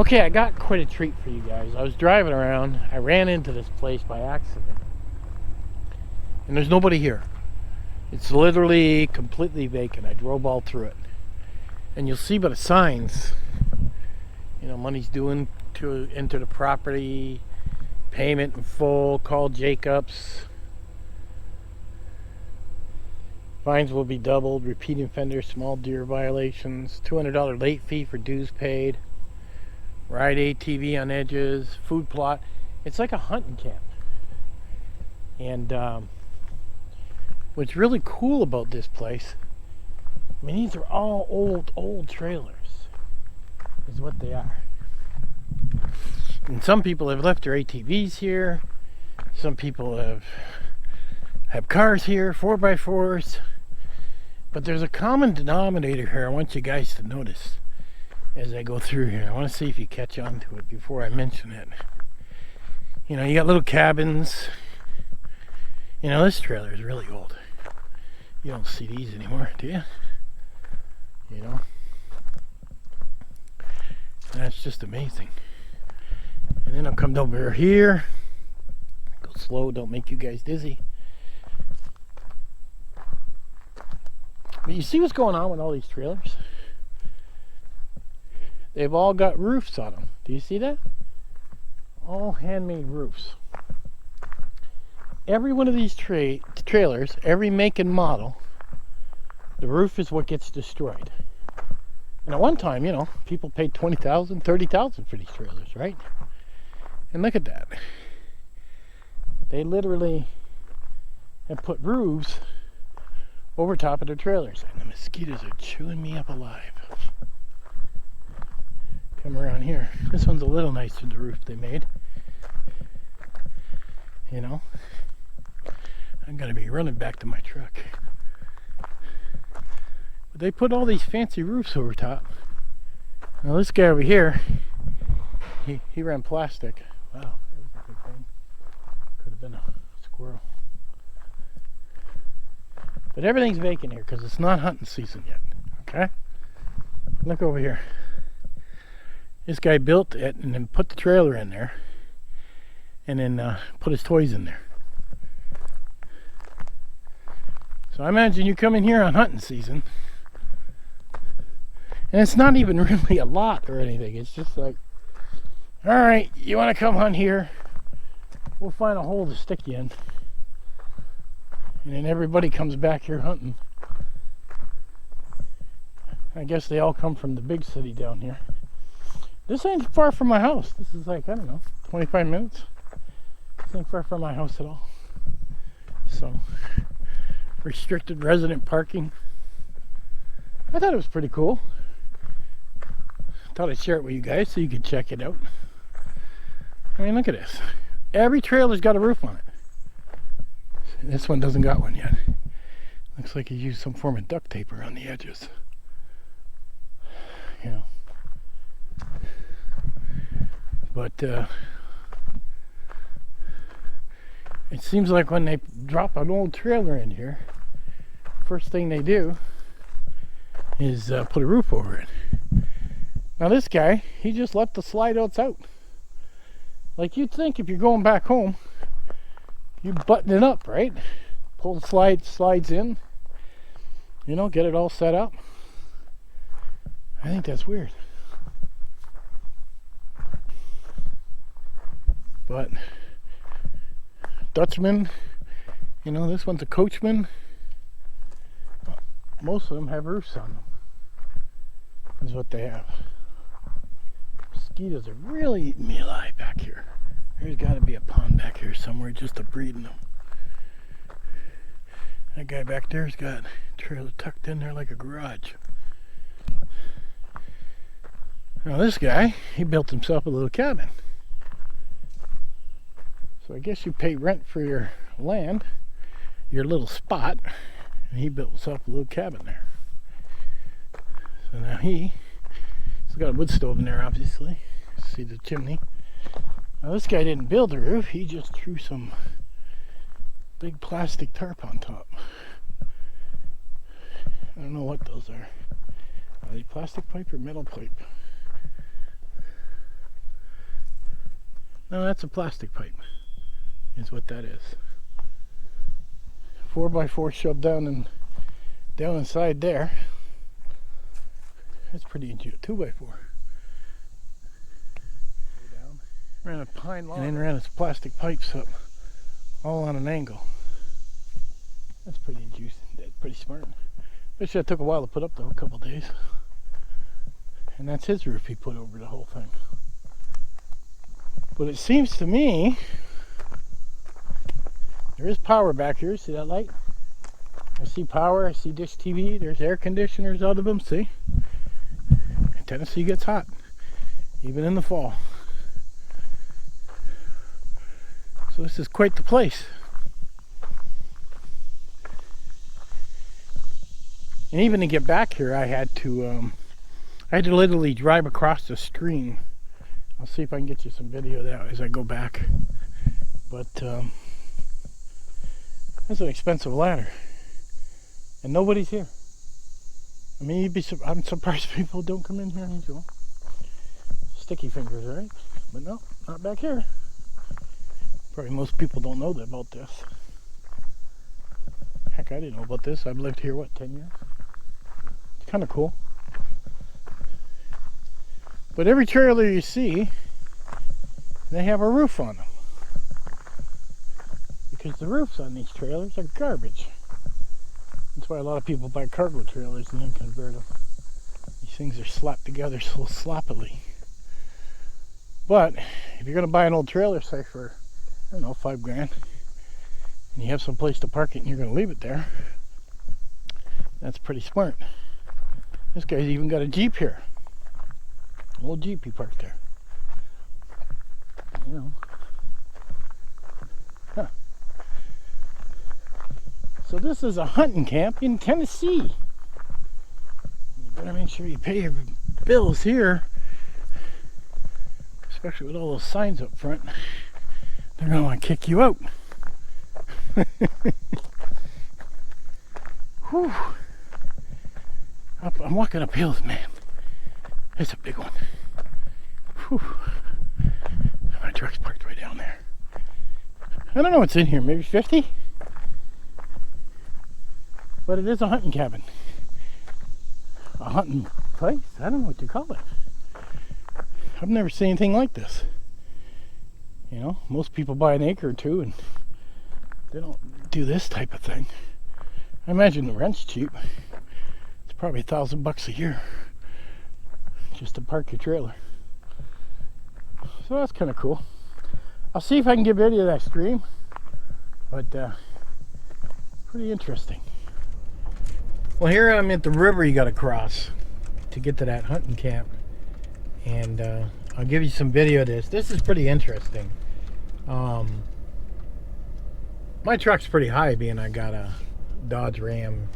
Okay, I got quite a treat for you guys. I was driving around. I ran into this place by accident. And there's nobody here. It's literally completely vacant. I drove all through it. And you'll see by the signs, money's due to enter the property, payment in full, call Jacobs. Fines will be doubled, repeating offenders, small deer violations, $200 late fee for dues paid. Ride ATV on edges, food plot. It's like a hunting camp. And what's really cool about this place, these are all old trailers, is what they are. And some people have left their ATVs here. Some people have cars here, 4x4s. But there's a common denominator here I want you guys to notice as I go through here. I want to see if you catch on to it before I mention it. You got little cabins. This trailer is really old. You don't see these anymore, do you? That's just amazing. And then I'll come over here. Go slow, don't make you guys dizzy. But you see what's going on with all these trailers? They've all got roofs on them. Do you see that? All handmade roofs. Every one of these trailers, every make and model, the roof is what gets destroyed. And at one time, people paid $20,000, $30,000 for these trailers, right? And look at that. They literally have put roofs over top of their trailers. And the mosquitoes are chewing me up alive. Come around here. This one's a little nicer, the roof they made. I'm gonna be running back to my truck. But they put all these fancy roofs over top. Now this guy over here, he ran plastic. Wow, that was a big thing. Could have been a squirrel. But everything's vacant here because it's not hunting season yet. Okay? Look over here. This guy built it and then put the trailer in there and then put his toys in there. So I imagine you come in here on hunting season and it's not even really a lot or anything. It's just like, all right, you want to come hunt here? We'll find a hole to stick you in. And then everybody comes back here hunting. I guess they all come from the big city down here. This ain't far from my house. This is like, 25 minutes. This ain't far from my house at all. So, restricted resident parking. I thought it was pretty cool. Thought I'd share it with you guys so you could check it out. Look at this. Every trailer's got a roof on it. This one doesn't got one yet. Looks like he used some form of duct tape around the edges. But it seems like when they drop an old trailer in here, first thing they do is put a roof over it. Now this guy, he just left the slide outs out. Like you'd think if you're going back home, you button it up, right? Pull the slides in, get it all set up. I think that's weird. But Dutchman, this one's a Coachman. Most of them have roofs on them. That's what they have. Mosquitoes are really eating me alive back here. There's got to be a pond back here somewhere just to breeding them. That guy back there's got a trailer tucked in there like a garage. Now this guy, he built himself a little cabin. So I guess you pay rent for your land, your little spot, and he built himself a little cabin there. So now he's got a wood stove in there, obviously. See the chimney. Now this guy didn't build the roof, he just threw some big plastic tarp on top. I don't know what those are. Are they plastic pipe or metal pipe? No, that's a plastic pipe, is what that is. 4x4 shoved down inside there. That's pretty ingenious. 2x4. Ran a pine log and then ran its plastic pipes up, all on an angle. That's pretty ingenious. That's pretty smart. Wish that took a while to put up though, a couple days. And that's his roof he put over the whole thing. But it seems to me there is power back here. See that light? I see power. I see dish TV. There's air conditioners out of them. See? Tennessee gets hot, even in the fall. So this is quite the place. And even to get back here, I had to literally drive across the stream. I'll see if I can get you some video of that as I go back. But that's an expensive ladder, and nobody's here. I mean, I'm surprised people don't come in here usually. Sticky fingers, right? But no, not back here. Probably most people don't know about this. Heck, I didn't know about this. I've lived here, what, 10 years? It's kind of cool. But every trailer you see, they have a roof on them. Because the roofs on these trailers are garbage. That's why a lot of people buy cargo trailers and then convert them. These things are slapped together so sloppily. But if you're going to buy an old trailer, say for, I don't know, $5 grand, and you have some place to park it and you're going to leave it there, that's pretty smart. This guy's even got a Jeep here. Old Jeep he parked there. You know. Huh. So this is a hunting camp in Tennessee. You better make sure you pay your bills here, especially with all those signs up front. They're going to want to kick you out. Whew. I'm walking up hills, man. It's a big one. Whew. My truck's parked way down there. I don't know what's in here, maybe 50? But it is a hunting cabin. A hunting place? I don't know what you call it. I've never seen anything like this. You know, most people buy an acre or two and they don't do this type of thing. I imagine the rent's cheap. It's probably $1,000 a year just to park your trailer. So that's kind of cool. I'll see if I can get video of that stream, but pretty interesting. Well, here I'm at the river you got to cross to get to that hunting camp, and I'll give you some video of this. This is pretty interesting. My truck's pretty high, being I got a Dodge Ram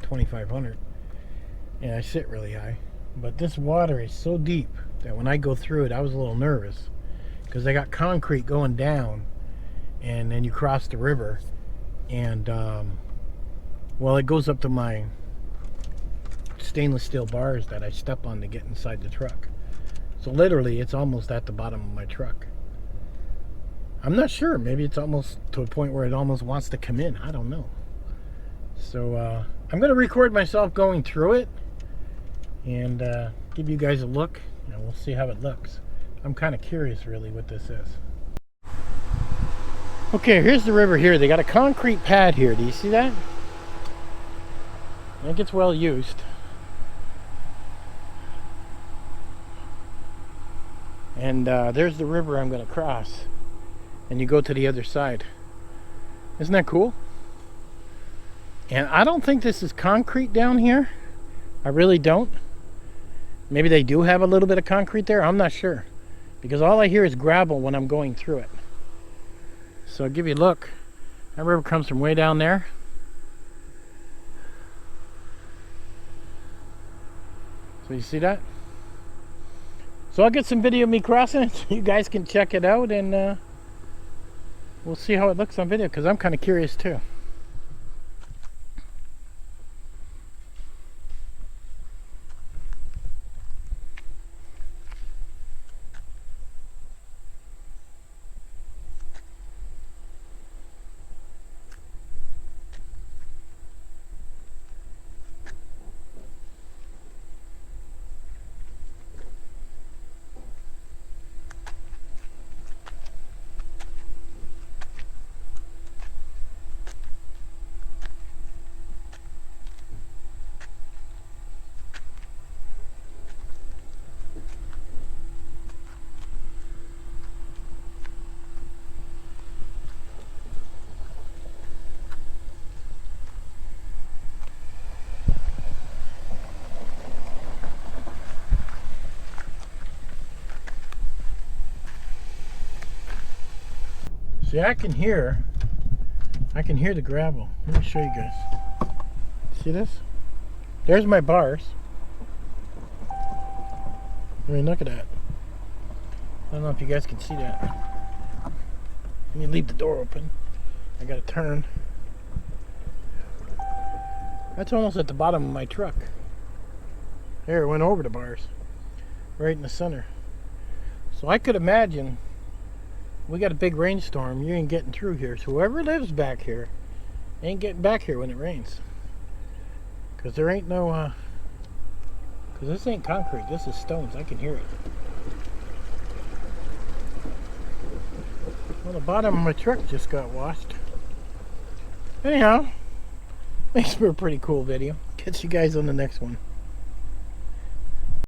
2500, and I sit really high. But this water is so deep that when I go through it, I was a little nervous because I got concrete going down, and then you cross the river, and well, it goes up to my stainless steel bars that I step on to get inside the truck. So literally, it's almost at the bottom of my truck. I'm not sure. Maybe it's almost to a point where it almost wants to come in. I don't know. So I'm going to record myself going through it and give you guys a look, and we'll see how it looks. I'm kind of curious really what this is. Okay, here's the river here. They got a concrete pad here. Do you see that? I think it's well used. And there's the river I'm going to cross. And you go to the other side. Isn't that cool? And I don't think this is concrete down here. I really don't. Maybe they do have a little bit of concrete there. I'm not sure. Because all I hear is gravel when I'm going through it. So I'll give you a look. That river comes from way down there. So you see that? So I'll get some video of me crossing it so you guys can check it out, and we'll see how it looks on video, because I'm kind of curious too. See, I can hear the gravel. Let me show you guys. See this? There's my bars. I mean, look at that. I don't know if you guys can see that. Let me leave the door open. I gotta turn. That's almost at the bottom of my truck. There, it went over the bars. Right in the center. So I could imagine we got a big rainstorm. You ain't getting through here. So whoever lives back here ain't getting back here when it rains. Because there ain't no... Because this ain't concrete. This is stones. I can hear it. Well, the bottom of my truck just got washed. Anyhow, makes for a pretty cool video. Catch you guys on the next one.